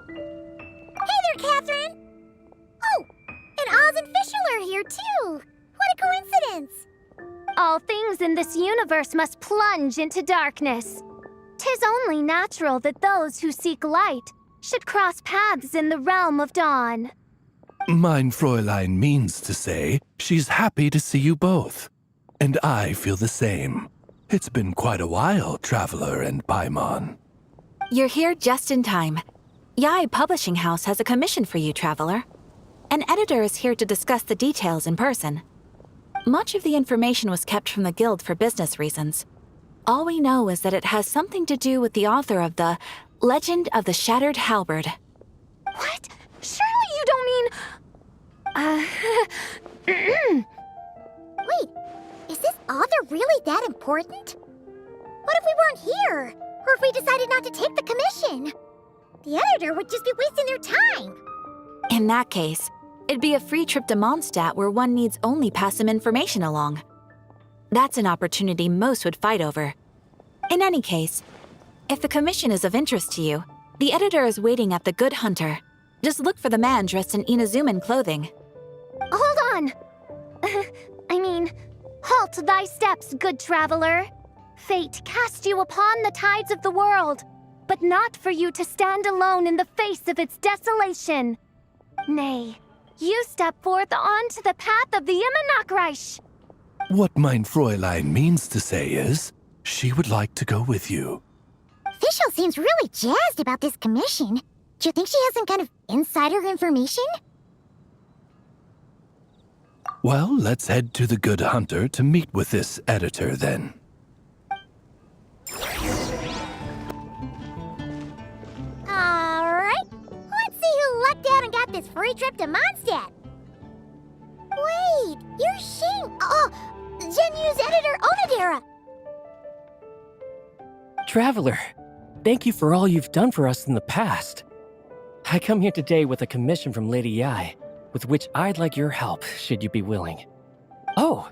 Hey there, Catherine! Oh, and Oz and Fishl are here too! What a coincidence! All things in this universe must plunge into darkness. 'Tis only natural that those who seek light should cross paths in the realm of dawn. Mein Fräulein means to say she's happy to see you both. And I feel the same. It's been quite a while, Traveler and Paimon. You're here just in time. Yai Publishing House has a commission for you, Traveler. An editor is here to discuss the details in person. Much of the information was kept from the Guild for business reasons. All we know is that it has something to do with the author of the Legend of the Shattered Halberd. What? Surely you don't mean... Wait, is this author really that important? What if we weren't here? Or if we decided not to take the commission? The editor would just be wasting their time. In that case, it'd be a free trip to Mondstadt where one needs only pass some information along. That's an opportunity most would fight over. In any case, if the commission is of interest to you, the editor is waiting at the Good Hunter. Just look for the man dressed in Inazuman clothing. Hold on! Halt thy steps, good traveler. Fate cast you upon the tides of the world, but not for you to stand alone in the face of its desolation. Nay, you step forth onto the path of the Immernachtreich. What Mein Fräulein means to say is, she would like to go with you. Fishl seems really jazzed about this commission. Do you think she has some kind of insider information? Well, let's head to the Good Hunter to meet with this editor then. Alright, let's see who lucked out and got this free trip to Mondstadt. Wait, you're Shing. Oh, Genu's editor, Onodera. Traveler, thank you for all you've done for us in the past. I come here today with a commission from Lady Yai, with which I'd like your help, should you be willing. Oh,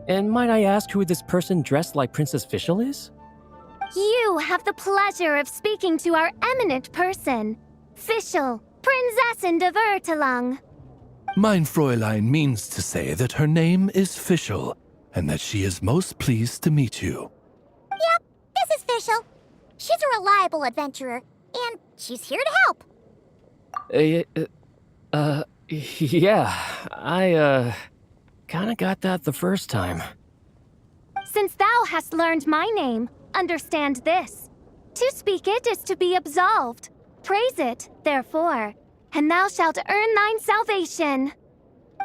and might I ask who this person dressed like Princess Fishl is? You have the pleasure of speaking to our eminent person, Fishl, Prinzessin de Vertelung. Mein Fräulein means to say that her name is Fishl, and that she is most pleased to meet you. Yep, this is Fishl. She's a reliable adventurer, and she's here to help. Yeah, I, kinda got that the first time. Since thou hast learned my name, understand this. To speak it is to be absolved. Praise it, therefore, and thou shalt earn thine salvation.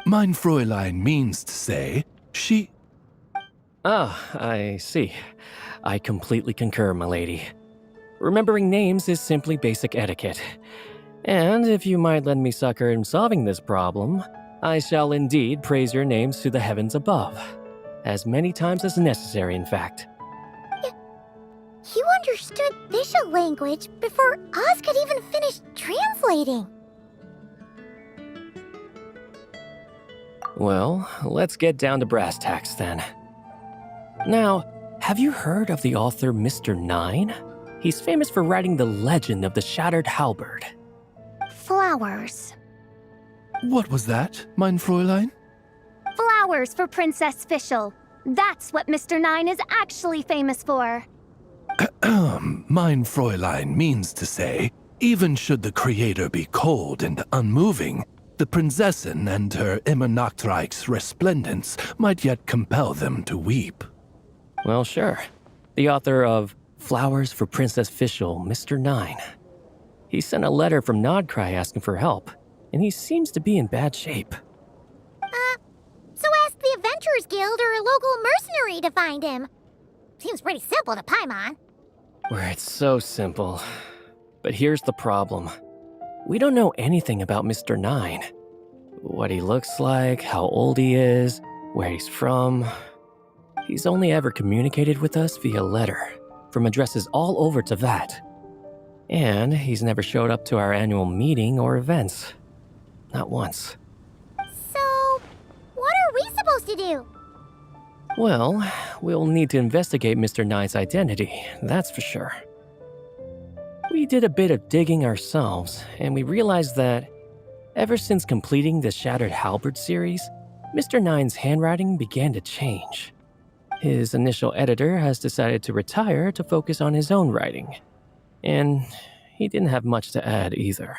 Mein Fräulein means to say, she... Ah, I see. I completely concur, milady. Remembering names is simply basic etiquette. And if you might lend me succor in solving this problem, I shall indeed praise your names to the heavens above. As many times as necessary, in fact. You understood Fishl language before Oz could even finish translating. Well, let's get down to brass tacks then. Now, have you heard of the author Mr. Nine? He's famous for writing the legend of the Shattered Halberd. Flowers. What was that, Mein Fräulein? Flowers for Princess Fishl. That's what Mr. Nine is actually famous for. Mein Fräulein means to say, even should the creator be cold and unmoving, the Prinzessin and her Immernachtreich's resplendence might yet compel them to weep. Well, sure. The author of Flowers for Princess Fishl, Mr. Nine. He sent a letter from Nodcry asking for help, and he seems to be in bad shape. So ask the Adventurers Guild or a local mercenary to find him. Seems pretty simple to Paimon. Where it's so simple. But here's the problem. We don't know anything about Mr. Nine. What he looks like, how old he is, where he's from. He's only ever communicated with us via letter, from addresses all over Teyvat. And he's never showed up to our annual meeting or events. Not once. So, what are we supposed to do? Well, we'll need to investigate Mr. Nine's identity, that's for sure. We did a bit of digging ourselves, and we realized that ever since completing the Shattered Halberd series, Mr. Nine's handwriting began to change. His initial editor has decided to retire to focus on his own writing. And he didn't have much to add either.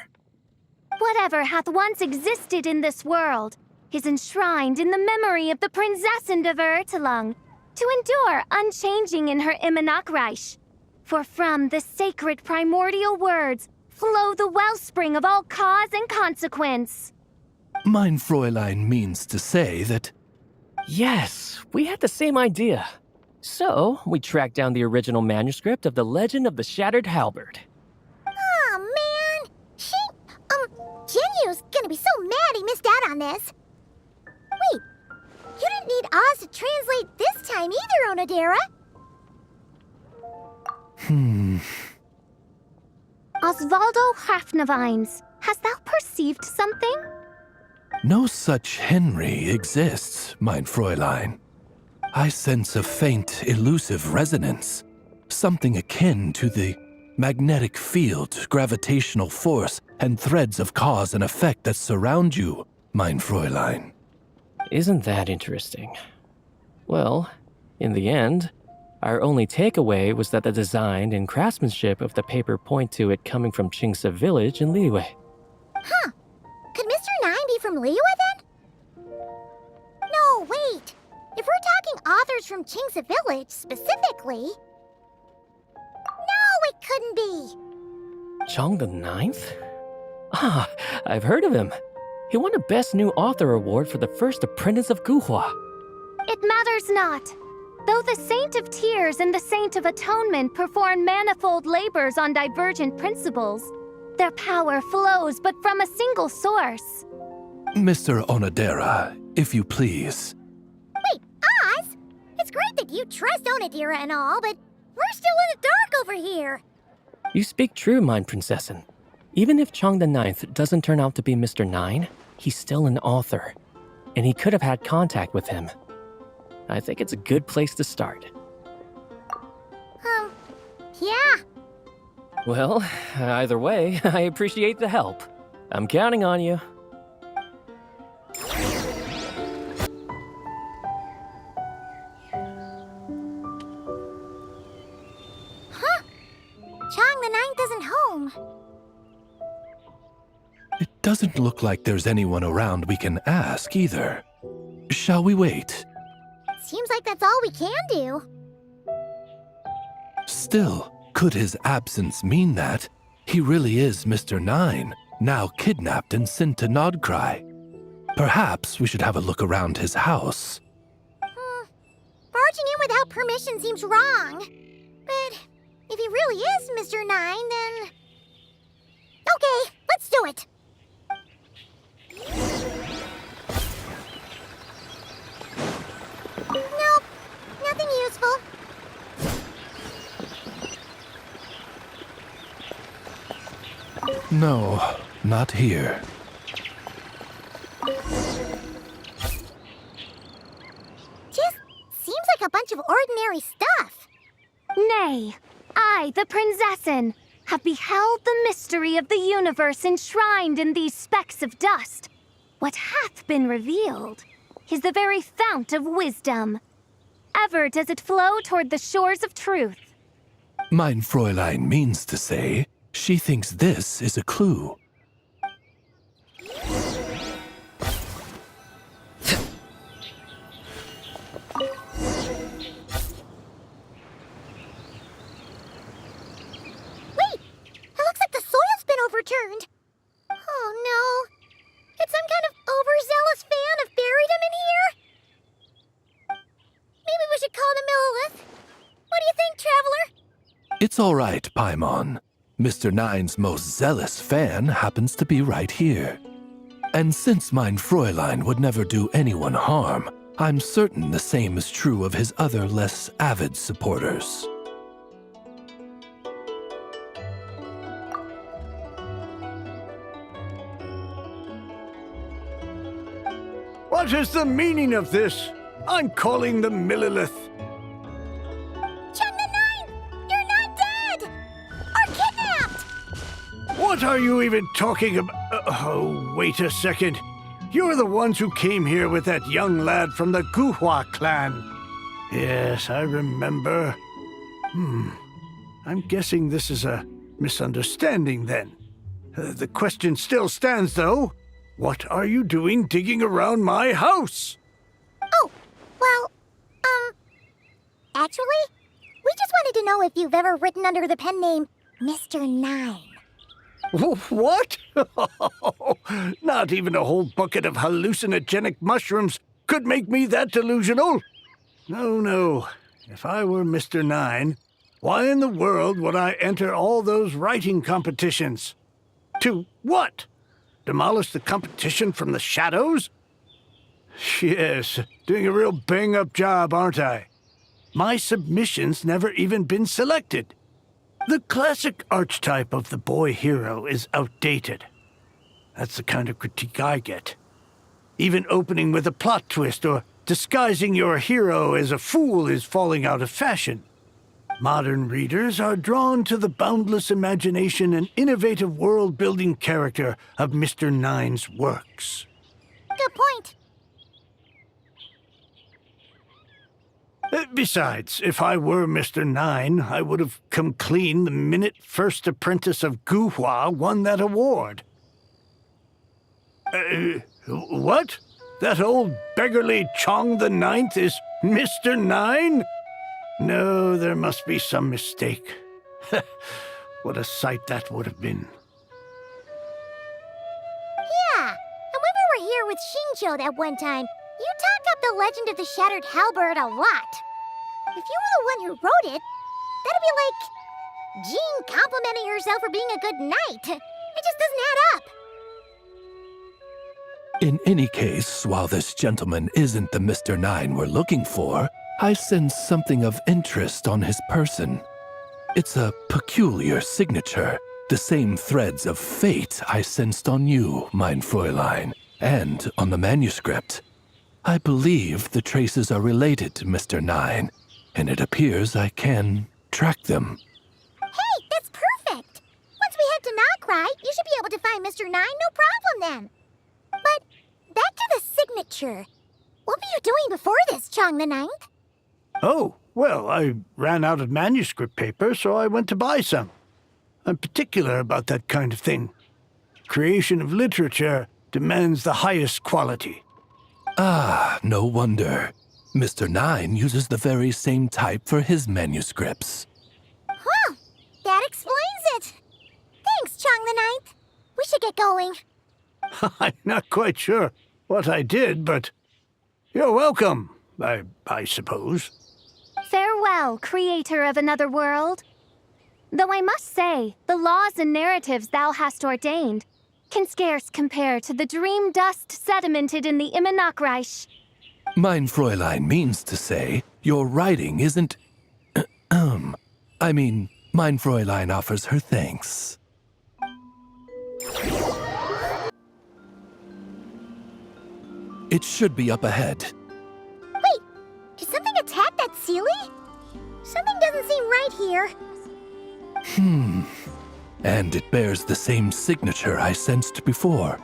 Whatever hath once existed in this world is enshrined in the memory of the Prinzessin de Vertelung, to endure unchanging in her Immanakreich. For from the sacred primordial words flow the wellspring of all cause and consequence. Mein Fräulein means to say that... Yes, we had the same idea. So, we tracked down the original manuscript of The Legend of the Shattered Halberd. Aw, man! Jinyu's gonna be so mad he missed out on this. Wait, you didn't need Oz to translate this time either, Onodera. Osvaldo Hafnavines, hast thou perceived something? No such Henry exists, mein Fräulein. I sense a faint, elusive resonance. Something akin to the magnetic field, gravitational force, and threads of cause and effect that surround you, mein Fräulein. Isn't that interesting? Well, in the end, our only takeaway was that the design and craftsmanship of the paper point to it coming from Qingse village in Liyue. Huh. Could Mr. Nine be from Liyue then? No, wait. If we're talking authors from Qingse village specifically... No, it couldn't be. Chong the Ninth? Ah, I've heard of him. He won a Best New Author award for the first apprentice of Guhua. It matters not. Though the Saint of Tears and the Saint of Atonement perform manifold labors on divergent principles, their power flows but from a single source. Mr. Onodera, if you please. Wait, Oz? It's great that you trust Onodera and all, but we're still in the dark over here. You speak true, mein Prinzessin. Even if Chong the Ninth doesn't turn out to be Mr. Nine, he's still an author, and he could have had contact with him. I think it's a good place to start. Yeah. Well, either way, I appreciate the help. I'm counting on you. Chong the Ninth isn't home. It doesn't look like there's anyone around we can ask either. Shall we wait? Seems like that's all we can do. Still, could his absence mean that he really is Mr. Nine, now kidnapped and sent to Nodcry? Perhaps we should have a look around his house. Barging in without permission seems wrong. But if he really is Mr. Nine, then... Okay, let's do it. Nope, nothing useful. No, not here. Just seems like a bunch of ordinary stuff. Nay, I, the Prinzessin, have beheld the mystery of the universe enshrined in these specks of dust. What hath been revealed is the very fount of wisdom. Ever does it flow toward the shores of truth. Mein Fräulein means to say she thinks this is a clue. Overturned. Oh no. Did some kind of overzealous fan have buried him in here? Maybe we should call him Lilith. What do you think, Traveler? It's all right, Paimon. Mr. Nine's most zealous fan happens to be right here. And since mein Fräulein would never do anyone harm, I'm certain the same is true of his other less avid supporters. What is the meaning of this? I'm calling the Millilith. Chong the Ninth! You're not dead! Or kidnapped! What are you even talking about? Oh, wait a second. You're the ones who came here with that young lad from the Guhua clan. Yes, I remember. I'm guessing this is a misunderstanding then. The question still stands, though. What are you doing digging around my house? Oh, well, actually, we just wanted to know if you've ever written under the pen name Mr. Nine. What? Not even a whole bucket of hallucinogenic mushrooms could make me that delusional. No. If I were Mr. Nine, why in the world would I enter all those writing competitions? To what? Demolish the competition from the shadows? Yes, doing a real bang-up job, aren't I? My submission's never even been selected. The classic archetype of the boy hero is outdated. That's the kind of critique I get. Even opening with a plot twist or disguising your hero as a fool is falling out of fashion. Modern readers are drawn to the boundless imagination and innovative world-building character of Mr. Nine's works. Good point. Besides, if I were Mr. Nine, I would have come clean the minute First Apprentice of Guhua won that award. What? That old beggarly Chong the Ninth is Mr. Nine? No, there must be some mistake. What a sight that would have been. Yeah, and when we were here with Shincho that one time, you talked up the legend of the Shattered Halberd a lot. If you were the one who wrote it, that'd be like Jean complimenting herself for being a good knight. It just doesn't add up. In any case, while this gentleman isn't the Mr. Nine we're looking for, I sense something of interest on his person. It's a peculiar signature, the same threads of fate I sensed on you, mein Fräulein, and on the manuscript. I believe the traces are related to Mr. Nine, and it appears I can track them. Hey, that's perfect. Once we head to Nokrai, you should be able to find Mr. Nine, no problem then. But back to the signature. What were you doing before this, Chong the Ninth? Oh, well, I ran out of manuscript paper, so I went to buy some. I'm particular about that kind of thing. Creation of literature demands the highest quality. Ah, no wonder. Mr. Nine uses the very same type for his manuscripts. Huh, that explains it. Thanks, Chong the Ninth. We should get going. I'm not quite sure what I did, but you're welcome, I suppose. Farewell, creator of another world. Though I must say, the laws and narratives thou hast ordained can scarce compare to the dream dust sedimented in the Immenachreich. Mein Fräulein means to say, your writing isn't... mein Fräulein offers her thanks. It should be up ahead. Wait, did something attack that Sealy? Something doesn't seem right here. And it bears the same signature I sensed before.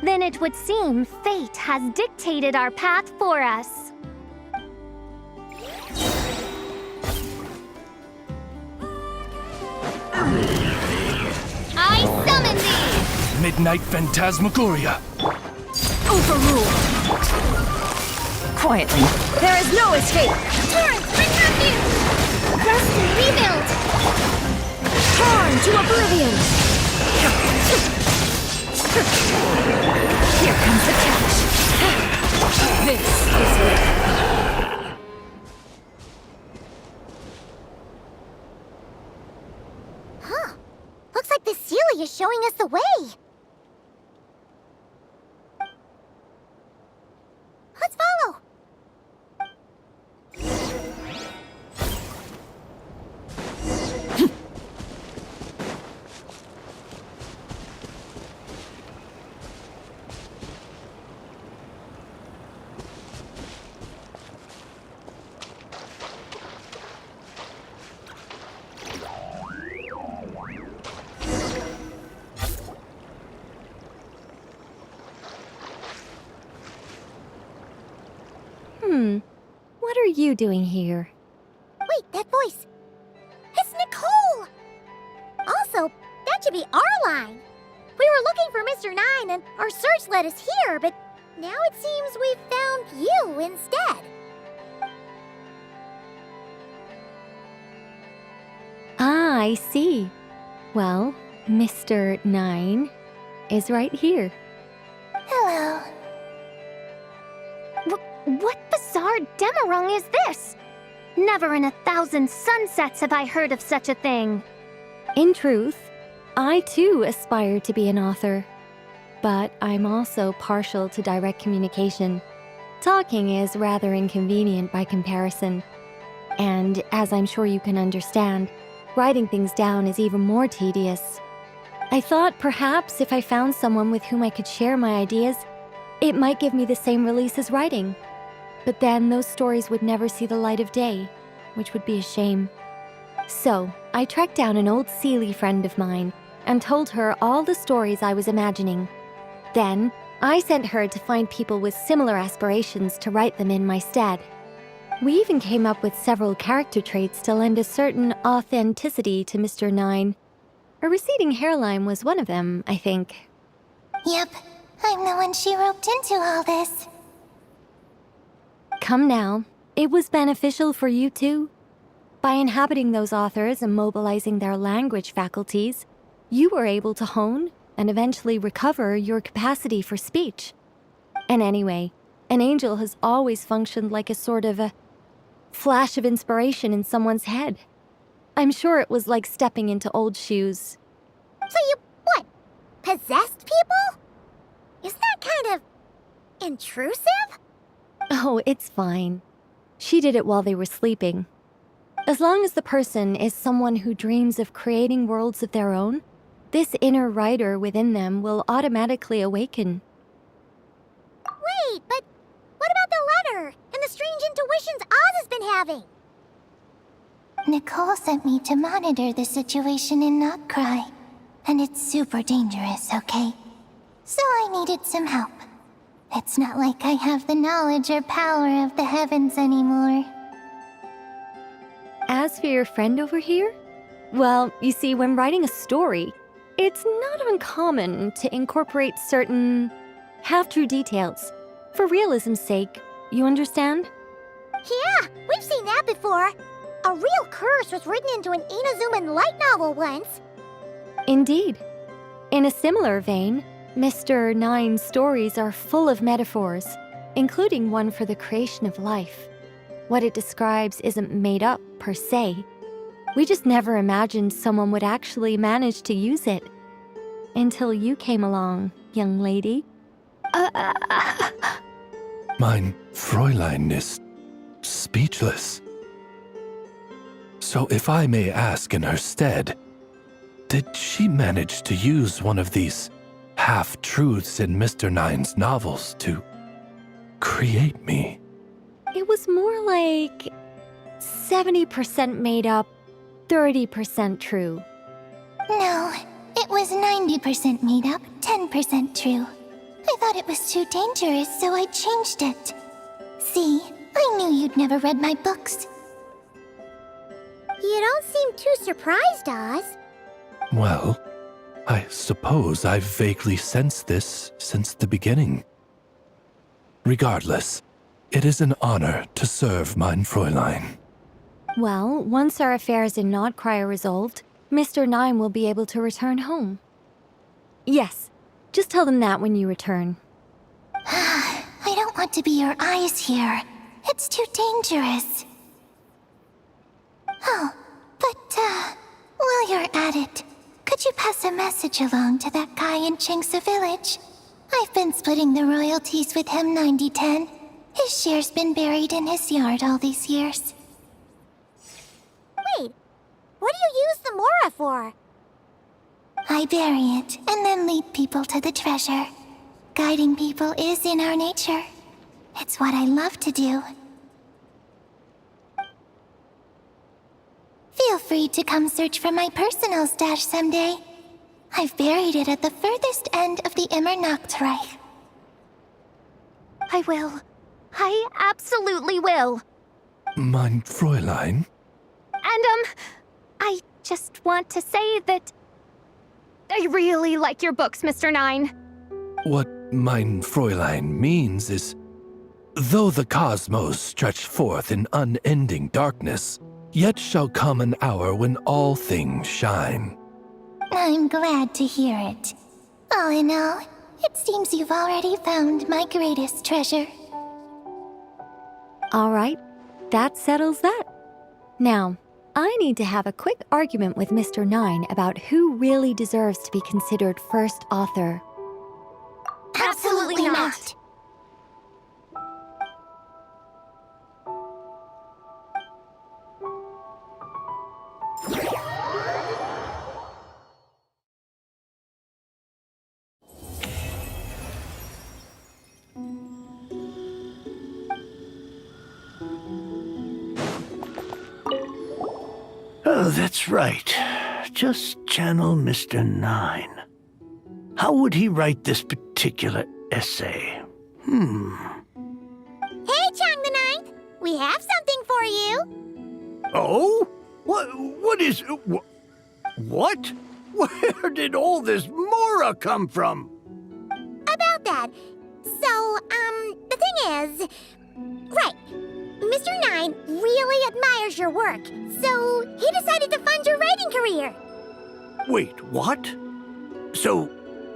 Then it would seem fate has dictated our path for us. I summon thee! Midnight Phantasmagoria! Overruled. Quietly. There is no escape. Torrent, bring refuge! Rest and rebuild! Torn to oblivion. Here comes the catch. This is it. Huh. Looks like the Sealy is showing us the way. Let's follow. you doing here? Wait, that voice. It's Nicole! Also, that should be our line. We were looking for Mr. Nine and our search led us here, but now it seems we've found you instead. Ah, I see. Well, Mr. Nine is right here. Hello. What bizarre demarung is this? Never in 1,000 sunsets have I heard of such a thing. In truth, I too aspire to be an author. But I'm also partial to direct communication. Talking is rather inconvenient by comparison. And as I'm sure you can understand, writing things down is even more tedious. I thought perhaps if I found someone with whom I could share my ideas, it might give me the same release as writing. But then those stories would never see the light of day, which would be a shame. So, I tracked down an old Seelie friend of mine and told her all the stories I was imagining. Then, I sent her to find people with similar aspirations to write them in my stead. We even came up with several character traits to lend a certain authenticity to Mr. Nine. A receding hairline was one of them, I think. Yep, I'm the one she roped into all this. Come now, it was beneficial for you too. By inhabiting those authors and mobilizing their language faculties, you were able to hone and eventually recover your capacity for speech. And anyway, an angel has always functioned like a sort of a flash of inspiration in someone's head. I'm sure it was like stepping into old shoes. So you, what, possessed people? Isn't that kind of intrusive? Oh, it's fine. She did it while they were sleeping. As long as the person is someone who dreams of creating worlds of their own, this inner writer within them will automatically awaken. Wait, but what about the letter and the strange intuitions Oz has been having? Nicole sent me to monitor the situation in Knockcry, and it's super dangerous, okay? So I needed some help. It's not like I have the knowledge or power of the heavens anymore. As for your friend over here, well, you see, when writing a story, it's not uncommon to incorporate certain half-true details. For realism's sake, you understand? Yeah, we've seen that before. A real curse was written into an Inazuman light novel once. Indeed. In a similar vein, Mr. Nine's stories are full of metaphors, including one for the creation of life. What it describes isn't made up, per se. We just never imagined someone would actually manage to use it. Until you came along, young lady. Mein Fräulein is speechless. So if I may ask in her stead, did she manage to use one of these half-truths in Mr. Nine's novels to create me? It was more like 70% made up, 30% true. No, it was 90% made up, 10% true. I thought it was too dangerous, so I changed it. See, I knew you'd never read my books. You don't seem too surprised, Oz. Well, I suppose I've vaguely sensed this since the beginning. Regardless, it is an honor to serve mein Fräulein. Well, once our affairs in Nodcry are resolved, Mr. Nine will be able to return home. Yes, just tell them that when you return. I don't want to be your eyes here. It's too dangerous. Oh, but, while you're at it, could you pass a message along to that guy in Chingsa Village? I've been splitting the royalties with him 90-10. His share's been buried in his yard all these years. Wait, what do you use the Mora for? I bury it, and then lead people to the treasure. Guiding people is in our nature. It's what I love to do. Feel free to come search for my personal stash someday. I've buried it at the furthest end of the Immernachtreich. I will. I absolutely will. Mein Fräulein? And, I just want to say that I really like your books, Mr. Nine. What mein Fräulein means is, though the cosmos stretch forth in unending darkness, yet shall come an hour when all things shine. I'm glad to hear it. All in all, it seems you've already found my greatest treasure. All right, that settles that. Now, I need to have a quick argument with Mr. Nine about who really deserves to be considered first author. Absolutely not. Oh, that's right. Just channel Mr. Nine. How would he write this particular essay? Hey, Chang the Ninth! We have something for you! Oh? What is... What? Where did all this Mora come from? About that. So, the thing is... Right. Mr. Nine really admires your work, so he decided to fund your writing career. Wait, what? So,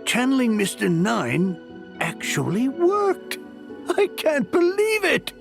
channeling Mr. Nine actually worked? I can't believe it!